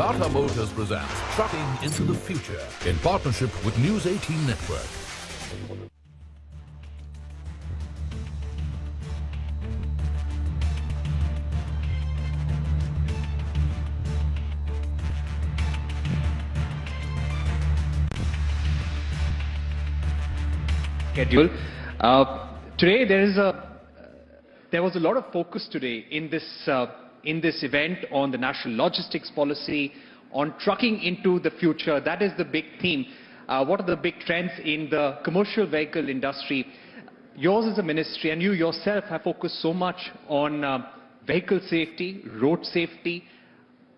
Tata Motors presents Trucking into the Future in partnership with News 18 Network. Schedule. Today there was a lot of focus today in this event on the national logistics policy, on trucking into the future. That is the big theme. What are the big trends in the commercial vehicle industry? Yours is a ministry, and you yourself have focused so much on vehicle safety, road safety,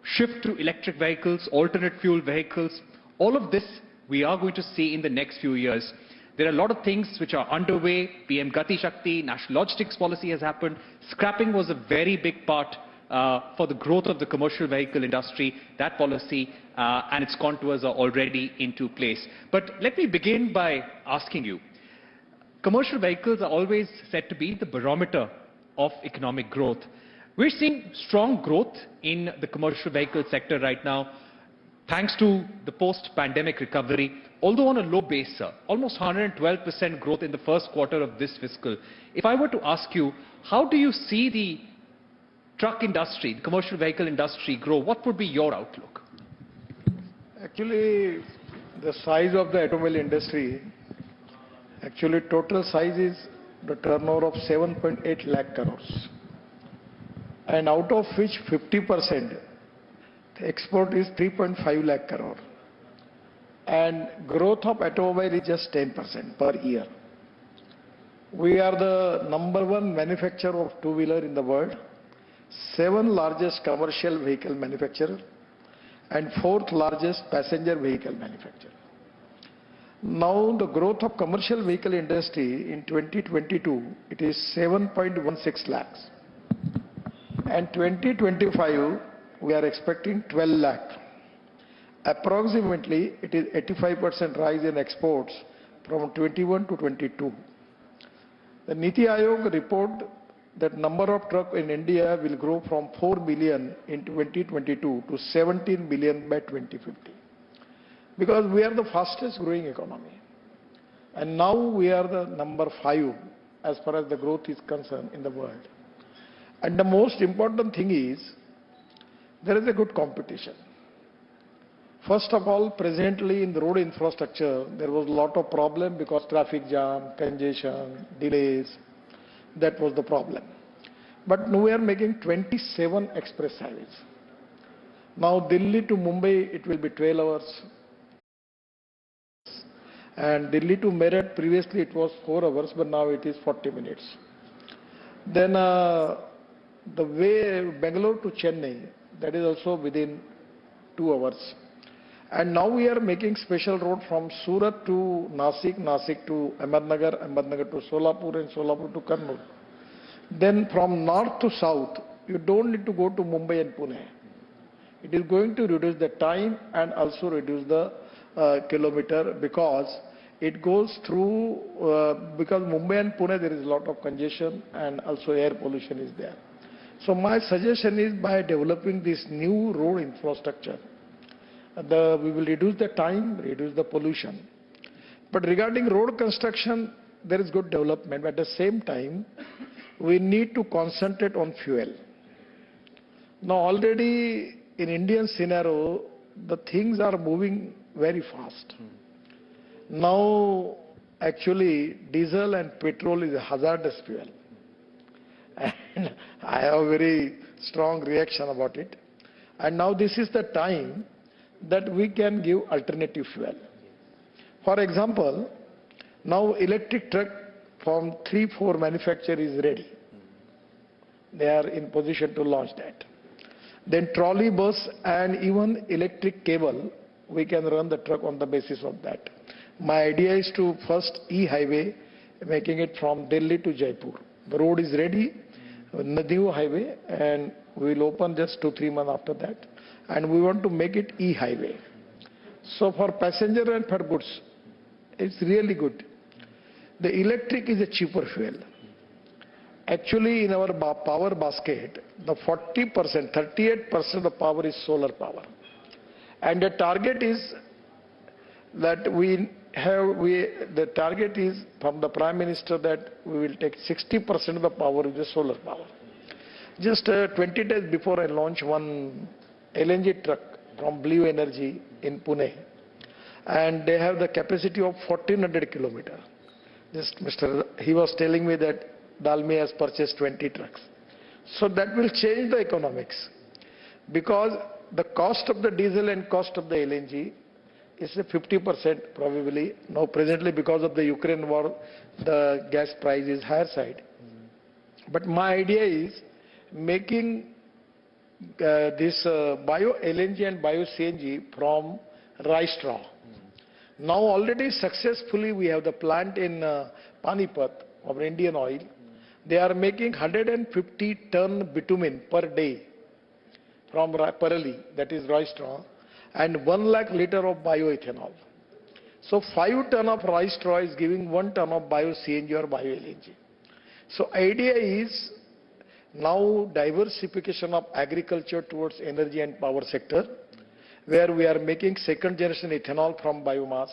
shift to electric vehicles, alternate fuel vehicles. All of this we are going to see in the next few years. There are a lot of things which are underway. PM Gati Shakti, national logistics policy has happened. Scrapping was a very big part for the growth of the commercial vehicle industry. That policy and its contours are already into place. But let me begin by asking you, commercial vehicles are always said to be the barometer of economic growth. We're seeing strong growth in the commercial vehicle sector right now, thanks to the post-pandemic recovery, although on a low base, almost 112% growth in the first quarter of this fiscal. If I were to ask you, how do you see the truck industry, the commercial vehicle industry grow? What would be your outlook? Actually, the size of the automobile industry, actually total size is the turnover of 7.8 lakh crores. And out of which 50%, the export is 3.5 lakh crore. And growth of automobile is just 10% per year. We are the #1 manufacturer of two-wheeler in the world, 7th largest commercial vehicle manufacturer, and 4th largest passenger vehicle manufacturer. Now the growth of commercial vehicle industry in 2022, it is 7.16 lakhs. And 2025, we are expecting 12 lakh. Approximately, it is 85% rise in exports from 21 to 22. The Niti Aayog report that number of trucks in India will grow from 4 million in 2022 to 17 million by 2050. Because we are the fastest growing economy. And now we are the #5 as far as the growth is concerned in the world. And the most important thing is, there is a good competition. First of all, presently in the road infrastructure, there was a lot of problem because traffic jam, congestion, delays, that was the problem. But now we are making 27 express highways. Now Delhi to Mumbai, it will be 12 hours. And Delhi to Meerut, previously it was 4 hours, but now it is 40 minutes. Then the way Bangalore to Chennai, that is also within 2 hours. And now we are making special road from Surat to Nasik, Nasik to Ahmednagar, Ahmednagar to Solapur, and Solapur to Kannur. Then from north to south, you don't need to go to Mumbai and Pune. It is going to reduce the time and also reduce the kilometer, because it goes through, because Mumbai and Pune there is a lot of congestion and also air pollution is there. So my suggestion is, by developing this new road infrastructure, we will reduce the time, reduce the pollution. But regarding road construction, there is good development. But at the same time, we need to concentrate on fuel. Now already in Indian scenario, the things are moving very fast. Now actually diesel and petrol is a hazardous fuel. And I have a very strong reaction about it. And now this is the time that we can give alternative fuel. For example, now electric truck from 3-4 manufacturer is ready. They are in position to launch that. Then trolley bus and even electric cable, we can run the truck on the basis of that. My idea is to first e-highway, making it from Delhi to Jaipur. The road is ready, the new highway, and we will open just 2-3 months after that. And we want to make it e-highway. So for passenger and for goods, it's really good. The electric is a cheaper fuel. Actually, in our power basket, the 40%, 38% of the power is solar power. And the target is that the target is from the Prime Minister that we will take 60% of the power with the solar power. Just 20 days before I launched one LNG truck from Blue Energy in Pune, and they have the capacity of 1400 kilometers. He was telling me that Dalmia has purchased 20 trucks. So that will change the economics, because the cost of the diesel and cost of the LNG is 50% probably. Now presently, because of the Ukraine war, the gas price is higher side. But my idea is making this bio LNG and bio CNG from rice straw. Now already successfully we have the plant in Panipat of Indian Oil. They are making 150 ton bitumen per day from Parali, that is rice straw, and 1 lakh liter of bioethanol. So 5 ton of rice straw is giving 1 ton of bio CNG or bio LNG. So idea is now diversification of agriculture towards energy and power sector, where we are making second generation ethanol from biomass.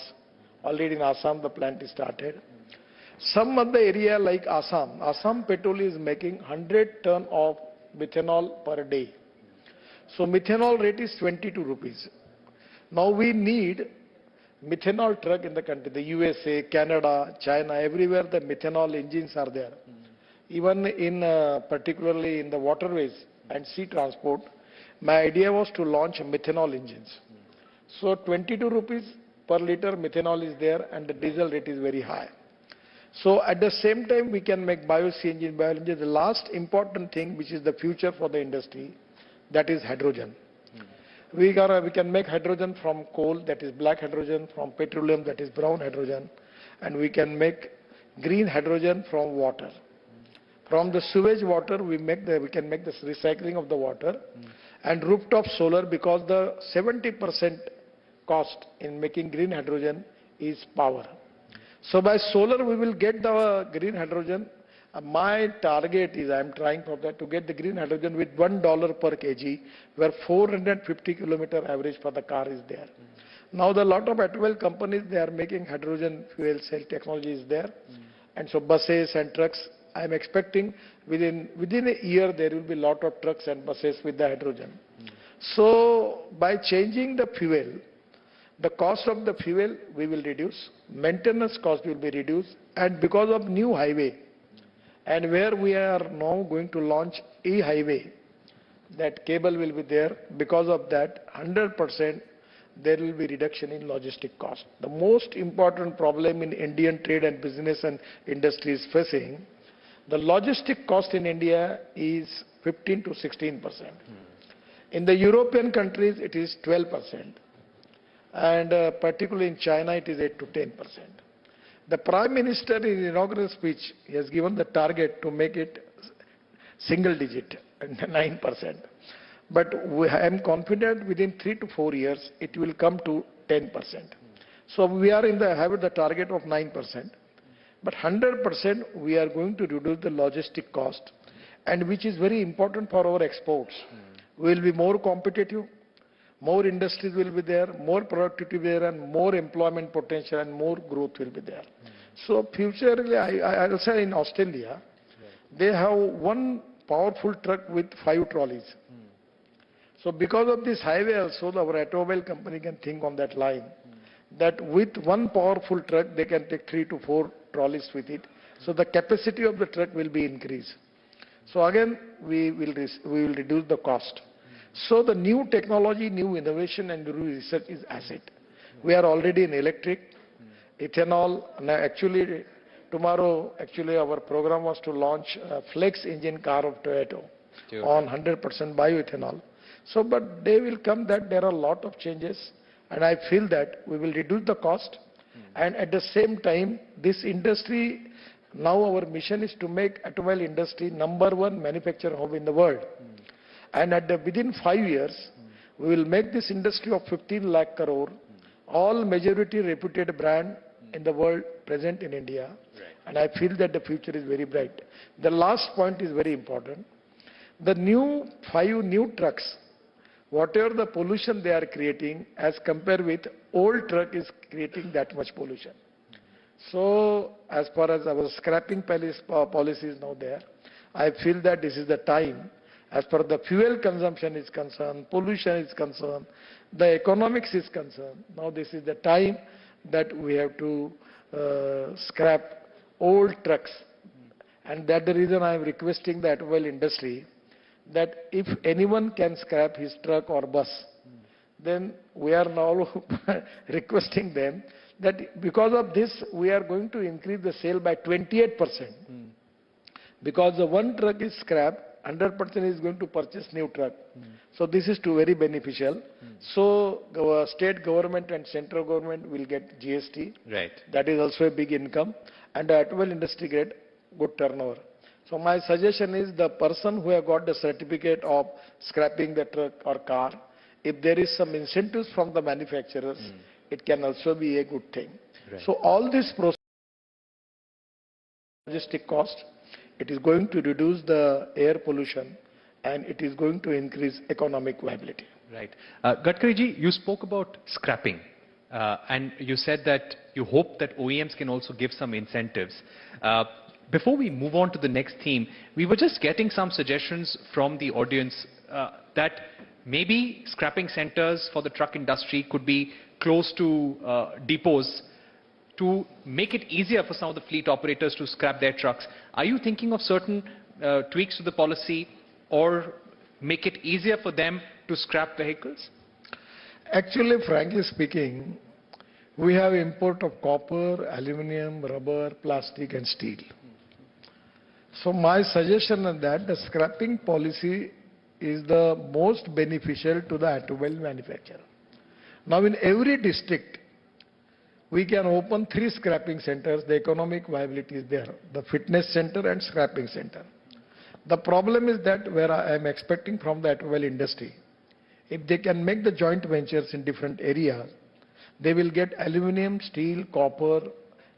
Already in Assam the plant is started. Some other area like Assam Petrol is making 100 ton of methanol per day. So methanol rate is 22 rupees. Now we need methanol truck in the country, the USA, Canada, China, everywhere the methanol engines are there. Even in particularly in the waterways and sea transport, my idea was to launch methanol engines. So 22 rupees per liter methanol is there, and the diesel rate is very high. So at the same time we can make bio CNG and bio LNG. The last important thing, which is the future for the industry, that is hydrogen. We can make hydrogen from coal, that is black hydrogen, from petroleum, that is brown hydrogen, and we can make green hydrogen from water. From the sewage water we can make the recycling of the water, and rooftop solar, because the 70% cost in making green hydrogen is power. So by solar we will get the green hydrogen. My target is, I am trying for that, to get the green hydrogen with $1 per kg, where 450 kilometer average for the car is there. Now the lot of automobile companies, they are making hydrogen fuel cell technology is there, and so buses and trucks, I am expecting within a year there will be lot of trucks and buses with the hydrogen. So by changing the fuel, the cost of the fuel we will reduce, maintenance cost will be reduced, and because of new highway, and where we are now going to launch e-highway, that cable will be there. Because of that, 100% there will be reduction in logistic cost. The most important problem in Indian trade and business and industry is facing, the logistic cost in India is 15 to 16%. In the European countries it is 12%, and particularly in China it is 8 to 10%. The Prime Minister in his inaugural speech, he has given the target to make it single digit, 9%. But I am confident within 3 to 4 years it will come to 10%. So we are have the target of 9%. But 100% we are going to reduce the logistic cost, and which is very important for our exports. We will be more competitive, more industries will be there, more productivity there, and more employment potential and more growth will be there. So futurely, I will say in Australia, they have one powerful truck with 5 trolleys. So because of this highway also, our automobile company can think on that line, that with one powerful truck they can take 3 to 4 trolleys with it. So the capacity of the truck will be increased. So again we will reduce the cost. So the new technology, new innovation and new research is asset. We are already in electric, ethanol. Now actually tomorrow our program was to launch a flex engine car of Toyota on 100% bioethanol. So but they will come that there are a lot of changes, and I feel that we will reduce the cost, and at the same time this industry, now our mission is to make automobile industry #1 manufacturer hub in the world. And within 5 years, we will make this industry of 15 lakh crore, all majority reputed brand in the world present in India. And I feel that the future is very bright. The last point is very important. The 5 new trucks whatever the pollution they are creating as compared with old truck is creating that much pollution. So as far as our scrapping policy is now there, I feel that this is the time, as far as the fuel consumption is concerned, pollution is concerned, the economics is concerned. Now this is the time that we have to scrap old trucks. And that's the reason I am requesting the automobile industry that if anyone can scrap his truck or bus, then we are now requesting them that because of this we are going to increase the sale by 28%. Because the one truck is scrapped, 100% is going to purchase new truck. So this is too very beneficial. So state government and central government will get GST. Right. That is also a big income. And the automobile industry get good turnover. So my suggestion is the person who have got the certificate of scrapping the truck or car, if there is some incentives from the manufacturers, it can also be a good thing. Right. So all this process, logistic cost, it is going to reduce the air pollution and it is going to increase economic viability. Right. Gadkari ji, you spoke about scrapping and you said that you hope that OEMs can also give some incentives. Before we move on to the next theme, we were just getting some suggestions from the audience that maybe scrapping centers for the truck industry could be close to depots to make it easier for some of the fleet operators to scrap their trucks. Are you thinking of certain tweaks to the policy or make it easier for them to scrap vehicles? Actually, frankly speaking, we have import of copper, aluminum, rubber, plastic and steel. So my suggestion is that the scrapping policy is the most beneficial to the automobile manufacturer. Now in every district, we can open 3 scrapping centers. The economic viability is there. The fitness center and scrapping center. The problem is that where I am expecting from the automobile industry, if they can make the joint ventures in different areas, they will get aluminum, steel, copper,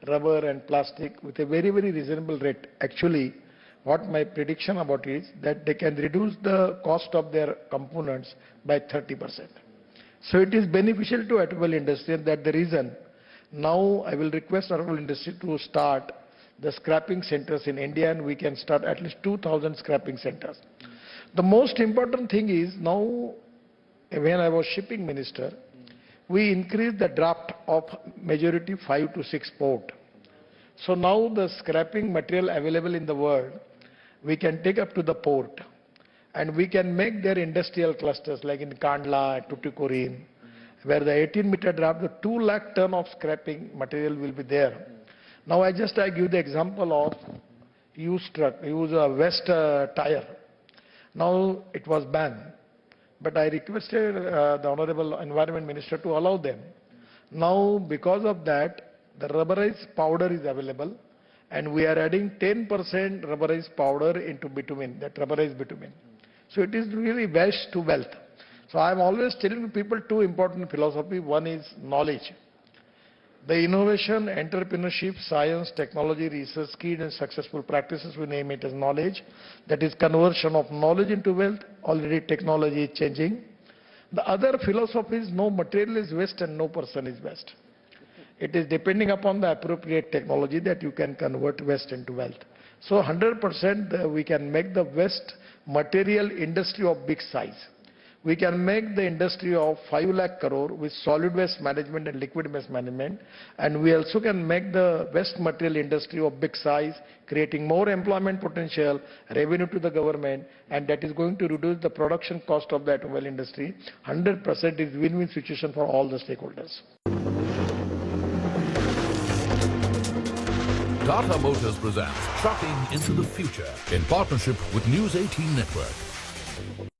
rubber and plastic with a very, very reasonable rate. Actually, what my prediction about is that they can reduce the cost of their components by 30%. So it is beneficial to automobile industry, and that's the reason now I will request automobile industry to start the scrapping centers in India, and we can start at least 2,000 scrapping centers. The most important thing is now, when I was shipping minister, we increased the draft of majority 5 to 6 port. So now the scrapping material available in the world, we can take up to the port and we can make their industrial clusters like in Kandla, Tuticorin, where the 18-meter draft, the 2 lakh ton of scrapping material will be there. Now I give the example of used truck, use a West tire. Now it was banned, but I requested the Honorable Environment Minister to allow them. Now because of that, the rubberized powder is available and we are adding 10% rubberized powder into bitumen, that rubberized bitumen. So it is really waste to wealth. So I am always telling people 2 important philosophy. One is knowledge. The innovation, entrepreneurship, science, technology, research, skilled and successful practices, we name it as knowledge. That is conversion of knowledge into wealth. Already technology is changing. The other philosophy is no material is waste and no person is waste. It is depending upon the appropriate technology that you can convert waste into wealth. So 100% we can make the waste material industry of big size. We can make the industry of 5 lakh crore with solid waste management and liquid waste management, and we also can make the waste material industry of big size, creating more employment potential, revenue to the government, and that is going to reduce the production cost of the automobile industry. 100% is win-win situation for all the stakeholders. Tata Motors presents Trucking into the Future in partnership with News 18 Network.